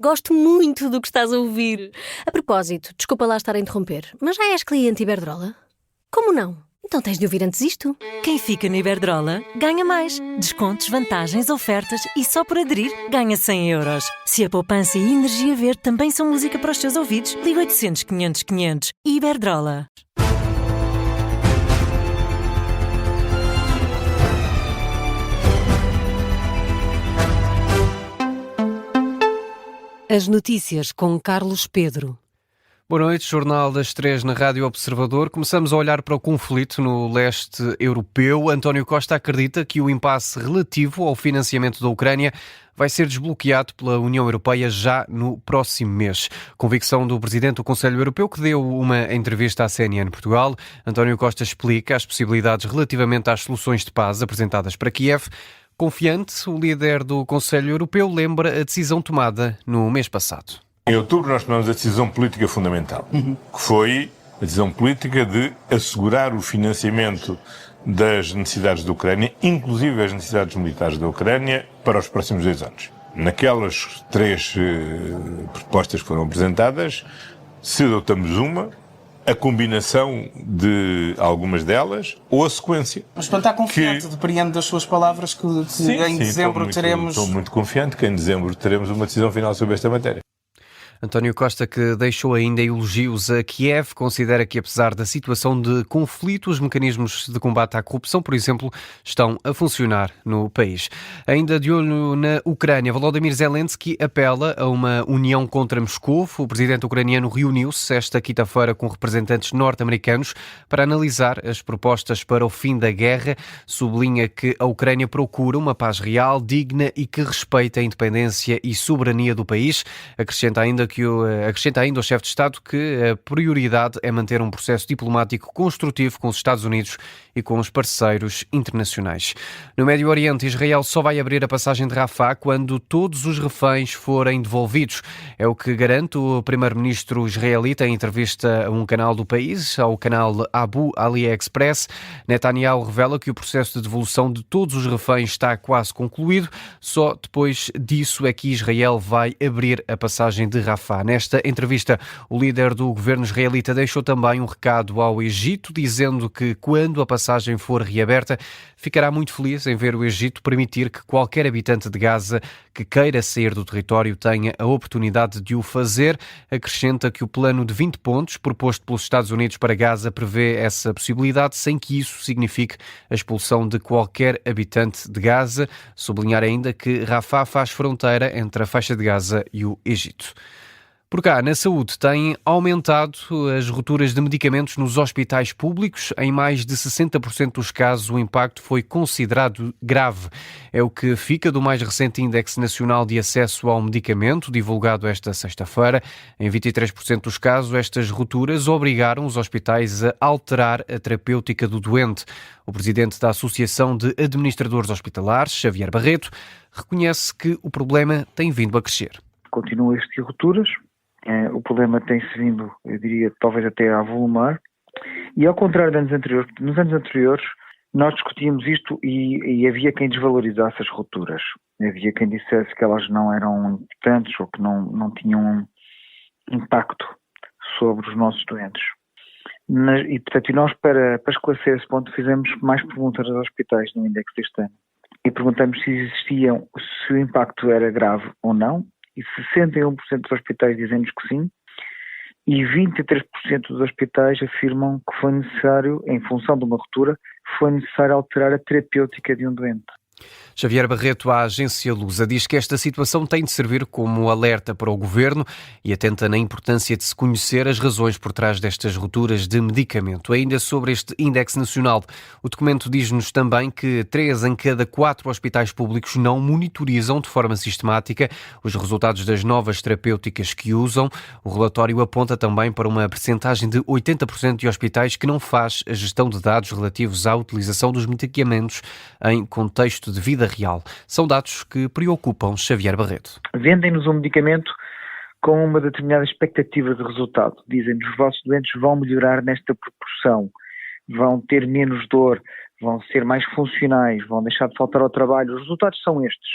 Gosto muito do que estás a ouvir. A propósito, desculpa lá estar a interromper, mas já és cliente Iberdrola? Como não? Então tens de ouvir antes isto. Quem fica na Iberdrola ganha mais. Descontos, vantagens, ofertas e só por aderir ganha 100 euros. Se a poupança e a energia verde também são música para os teus ouvidos, liga 800 500 500. Iberdrola. As notícias com Carlos Pedro. Boa noite, Jornal das 3 na Rádio Observador. Começamos a olhar para o conflito no leste europeu. António Costa acredita que o impasse relativo ao financiamento da Ucrânia vai ser desbloqueado pela União Europeia já no próximo mês. Convicção do Presidente do Conselho Europeu, que deu uma entrevista à CNN Portugal. António Costa explica as possibilidades relativamente às soluções de paz apresentadas para Kiev. Confiante, o líder do Conselho Europeu lembra a decisão tomada no mês passado. Em outubro nós tomamos a decisão política fundamental, que foi a decisão política de assegurar o financiamento das necessidades da Ucrânia, inclusive as necessidades militares da Ucrânia, para os próximos 2 anos. Naquelas 3 propostas que foram apresentadas, se adotamos uma, a combinação de algumas delas ou a sequência. Mas portanto está confiante, depreendo das suas palavras, que em dezembro teremos... Estou muito confiante que em dezembro teremos uma decisão final sobre esta matéria. António Costa, que deixou ainda elogios a Kiev, considera que, apesar da situação de conflito, os mecanismos de combate à corrupção, por exemplo, estão a funcionar no país. Ainda de olho na Ucrânia, Volodymyr Zelensky apela a uma união contra Moscou. O presidente ucraniano reuniu-se esta quinta-feira com representantes norte-americanos para analisar as propostas para o fim da guerra. Sublinha que a Ucrânia procura uma paz real, digna e que respeite a independência e soberania do país. Acrescenta ainda o chefe de Estado que a prioridade é manter um processo diplomático construtivo com os Estados Unidos e com os parceiros internacionais. No Médio Oriente, Israel só vai abrir a passagem de Rafah quando todos os reféns forem devolvidos. É o que garante o primeiro-ministro israelita em entrevista a um canal do país, ao canal Abu Ali Express. Netanyahu revela que o processo de devolução de todos os reféns está quase concluído. Só depois disso é que Israel vai abrir a passagem de Rafah. Nesta entrevista, o líder do governo israelita deixou também um recado ao Egito, dizendo que quando a passagem for reaberta, ficará muito feliz em ver o Egito permitir que qualquer habitante de Gaza que queira sair do território tenha a oportunidade de o fazer. Acrescenta que o plano de 20 pontos proposto pelos Estados Unidos para Gaza prevê essa possibilidade, sem que isso signifique a expulsão de qualquer habitante de Gaza. Sublinhar ainda que Rafah faz fronteira entre a faixa de Gaza e o Egito. Por cá, na saúde, têm aumentado as rupturas de medicamentos nos hospitais públicos. Em mais de 60% dos casos, o impacto foi considerado grave. É o que fica do mais recente Índice Nacional de Acesso ao Medicamento, divulgado esta sexta-feira. Em 23% dos casos, estas rupturas obrigaram os hospitais a alterar a terapêutica do doente. O presidente da Associação de Administradores Hospitalares, Xavier Barreto, reconhece que o problema tem vindo a crescer. Continua a existir rupturas. O problema tem-se vindo, eu diria, talvez até a avolumar. E ao contrário de anos anteriores, nos anos anteriores nós discutíamos isto e havia quem desvalorizasse as rupturas. Havia quem dissesse que elas não eram importantes ou que não tinham impacto sobre os nossos doentes. E, portanto, nós para esclarecer esse ponto fizemos mais perguntas aos hospitais no index deste ano. E perguntamos se o impacto era grave ou não. E 61% dos hospitais dizem-nos que sim, e 23% dos hospitais afirmam que foi necessário, em função de uma ruptura, foi necessário alterar a terapêutica de um doente. Xavier Barreto, à agência Lusa, diz que esta situação tem de servir como alerta para o Governo e atenta na importância de se conhecer as razões por trás destas rupturas de medicamento. Ainda sobre este índice nacional, o documento diz-nos também que 3 em cada 4 hospitais públicos não monitorizam de forma sistemática os resultados das novas terapêuticas que usam. O relatório aponta também para uma percentagem de 80% de hospitais que não faz a gestão de dados relativos à utilização dos medicamentos em contexto de vida real. São dados que preocupam Xavier Barreto. Vendem-nos um medicamento com uma determinada expectativa de resultado. Dizem-nos: os vossos doentes vão melhorar nesta proporção, vão ter menos dor, vão ser mais funcionais, vão deixar de faltar ao trabalho. Os resultados são estes.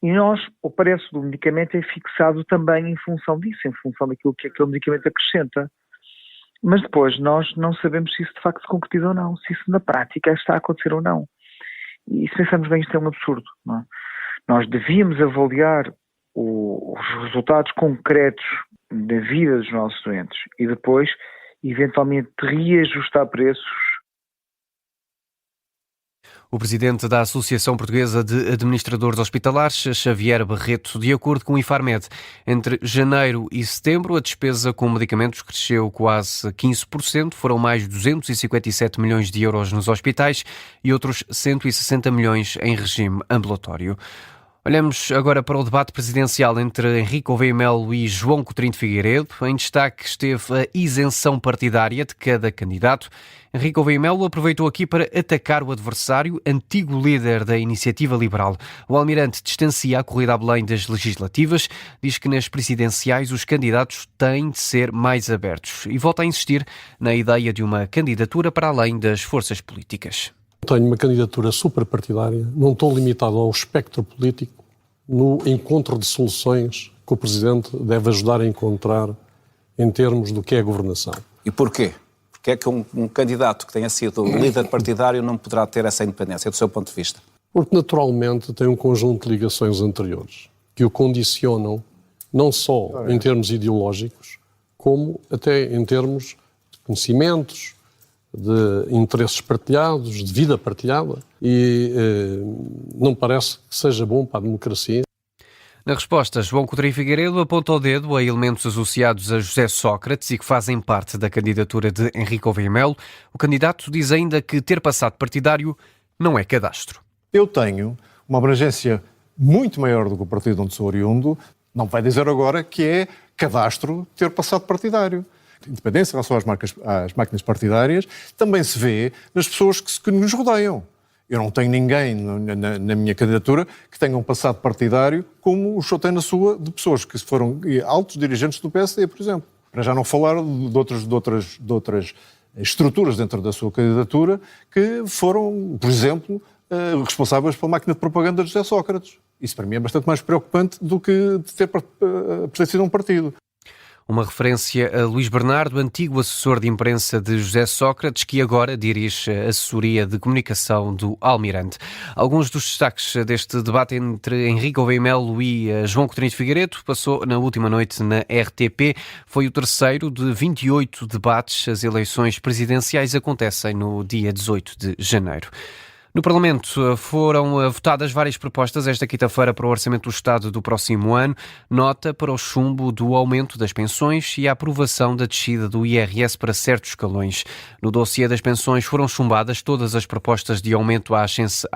E o preço do medicamento é fixado também em função disso, em função daquilo que aquele medicamento acrescenta. Mas depois nós não sabemos se isso de facto se concretiza ou não, se isso na prática está a acontecer ou não. E se pensamos bem, isto é um absurdo. Não é? Nós devíamos avaliar os resultados concretos da vida dos nossos doentes e depois, eventualmente, reajustar preços. O presidente da Associação Portuguesa de Administradores Hospitalares, Xavier Barreto, de acordo com o Infarmed, entre janeiro e setembro a despesa com medicamentos cresceu quase 15%, foram mais 257 milhões de euros nos hospitais e outros 160 milhões em regime ambulatório. Olhamos agora para o debate presidencial entre Henrique Gouveia Melo e João Coutinho de Figueiredo. Em destaque esteve a isenção partidária de cada candidato. Henrique Gouveia Melo aproveitou aqui para atacar o adversário, antigo líder da Iniciativa Liberal. O almirante distancia a corrida a Belém das legislativas, diz que nas presidenciais os candidatos têm de ser mais abertos e volta a insistir na ideia de uma candidatura para além das forças políticas. Tenho uma candidatura superpartidária, não estou limitado ao espectro político, no encontro de soluções que o Presidente deve ajudar a encontrar em termos do que é a governação. E porquê? Porque é que um candidato que tenha sido líder partidário não poderá ter essa independência, do seu ponto de vista? Porque naturalmente tem um conjunto de ligações anteriores que o condicionam não só em termos ideológicos, como até em termos de conhecimentos, de interesses partilhados, de vida partilhada, e não parece que seja bom para a democracia. Na resposta, João Coutinho de Figueiredo aponta o dedo a elementos associados a José Sócrates e que fazem parte da candidatura de Henrique Gouveia Melo. O candidato diz ainda que ter passado partidário não é cadastro. Eu tenho uma abrangência muito maior do que o partido onde sou oriundo. Não vai dizer agora que é cadastro ter passado partidário. Independência em relação às máquinas partidárias também se vê nas pessoas que nos rodeiam. Eu não tenho ninguém na minha candidatura que tenha um passado partidário como o senhor tem na sua, de pessoas que foram altos dirigentes do PSD, por exemplo. Para já não falar de outras estruturas dentro da sua candidatura que foram, por exemplo, responsáveis pela máquina de propaganda de José Sócrates. Isso para mim é bastante mais preocupante do que de ter pertencido a um partido. Uma referência a Luís Bernardo, antigo assessor de imprensa de José Sócrates, que agora dirige a assessoria de comunicação do Almirante. Alguns dos destaques deste debate entre Henrique Gouveia Melo e João Coutinho de Figueiredo passou na última noite na RTP. Foi o terceiro de 28 debates. As eleições presidenciais acontecem no dia 18 de janeiro. No Parlamento foram votadas várias propostas esta quinta-feira para o Orçamento do Estado do próximo ano, nota para o chumbo do aumento das pensões e a aprovação da descida do IRS para certos escalões. No dossiê das pensões foram chumbadas todas as propostas de aumento à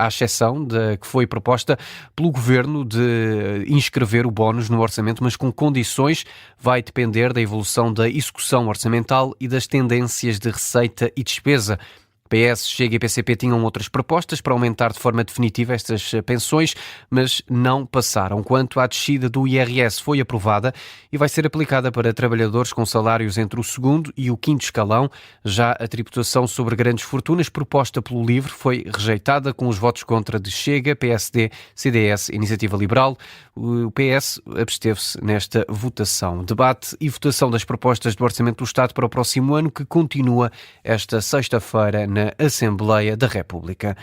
exceção da que foi proposta pelo Governo de inscrever o bónus no orçamento, mas com condições. Vai depender da evolução da execução orçamental e das tendências de receita e despesa. PS, Chega e PCP tinham outras propostas para aumentar de forma definitiva estas pensões, mas não passaram. Quanto à descida do IRS, foi aprovada e vai ser aplicada para trabalhadores com salários entre o segundo e o quinto escalão. Já a tributação sobre grandes fortunas, proposta pelo LIVRE, foi rejeitada com os votos contra de Chega, PSD, CDS, Iniciativa Liberal. O PS absteve-se nesta votação. Debate e votação das propostas do Orçamento do Estado para o próximo ano, que continua esta sexta-feira na Assembleia da República.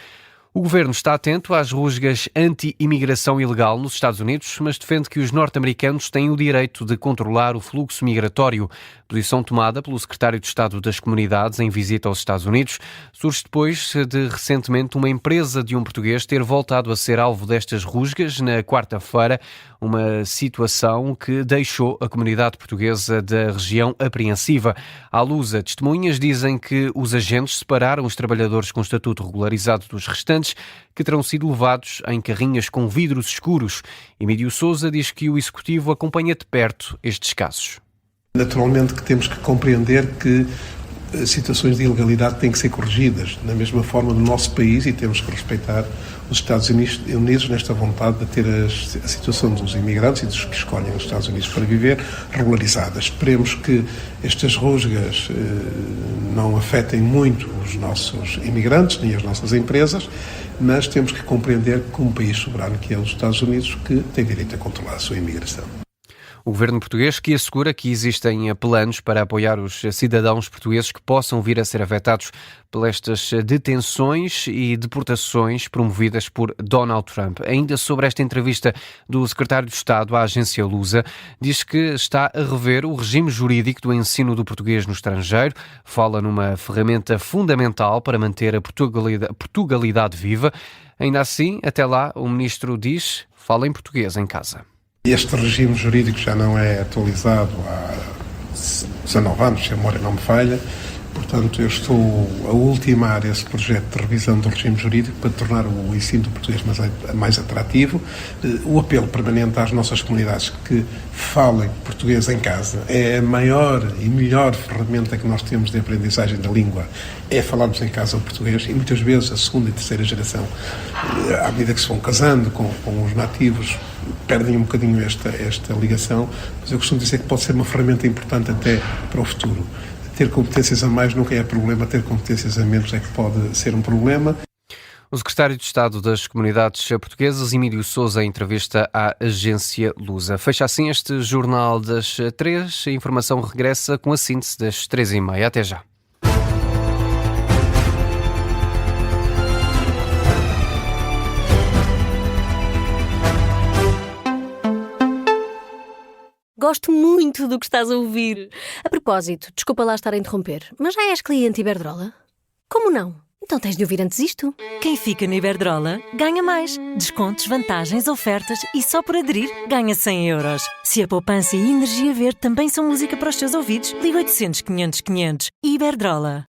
O Governo está atento às rusgas anti-imigração ilegal nos Estados Unidos, mas defende que os norte-americanos têm o direito de controlar o fluxo migratório. Posição tomada pelo Secretário de Estado das Comunidades em visita aos Estados Unidos surge depois de, recentemente, uma empresa de um português ter voltado a ser alvo destas rusgas na quarta-feira, uma situação que deixou a comunidade portuguesa da região apreensiva. À luz, testemunhas dizem que os agentes separaram os trabalhadores com estatuto regularizado dos restantes, que terão sido levados em carrinhas com vidros escuros. Emílio Sousa diz que o Executivo acompanha de perto estes casos. Naturalmente que temos que compreender que situações de ilegalidade têm que ser corrigidas, na mesma forma no nosso país, e temos que respeitar os Estados Unidos nesta vontade de ter a situação dos imigrantes e dos que escolhem os Estados Unidos para viver regularizada. Esperemos que estas rusgas não afetem muito os nossos imigrantes nem as nossas empresas, mas temos que compreender que, como país soberano que é os Estados Unidos, que tem direito a controlar a sua imigração. O governo português que assegura que existem planos para apoiar os cidadãos portugueses que possam vir a ser afetados pelas detenções e deportações promovidas por Donald Trump. Ainda sobre esta entrevista do secretário de Estado à agência Lusa, diz que está a rever o regime jurídico do ensino do português no estrangeiro, fala numa ferramenta fundamental para manter a Portugalidade viva. Ainda assim, até lá, o ministro diz, fala em português em casa. Este regime jurídico já não é atualizado há 19 anos, se a memória não me falha. Portanto, eu estou a ultimar esse projeto de revisão do regime jurídico para tornar o ensino do português mais atrativo. O apelo permanente às nossas comunidades que falem português em casa é a maior e melhor ferramenta que nós temos de aprendizagem da língua, é falarmos em casa o português, e muitas vezes a segunda e terceira geração, à medida que se vão casando com os nativos, perdem um bocadinho esta ligação, mas eu costumo dizer que pode ser uma ferramenta importante até para o futuro. Ter competências a mais nunca é problema, ter competências a menos é que pode ser um problema. O secretário de Estado das Comunidades Portuguesas, Emílio Sousa, em entrevista à agência Lusa. Fecha assim este Jornal das 3. A informação regressa com a síntese das 3h30. Até já. Gosto muito do que estás a ouvir. A propósito, desculpa lá estar a interromper, mas já és cliente Iberdrola? Como não? Então tens de ouvir antes isto. Quem fica na Iberdrola ganha mais. Descontos, vantagens, ofertas e só por aderir ganha 100 euros. Se a poupança e a energia verde também são música para os teus ouvidos, liga 800 500 500. Iberdrola.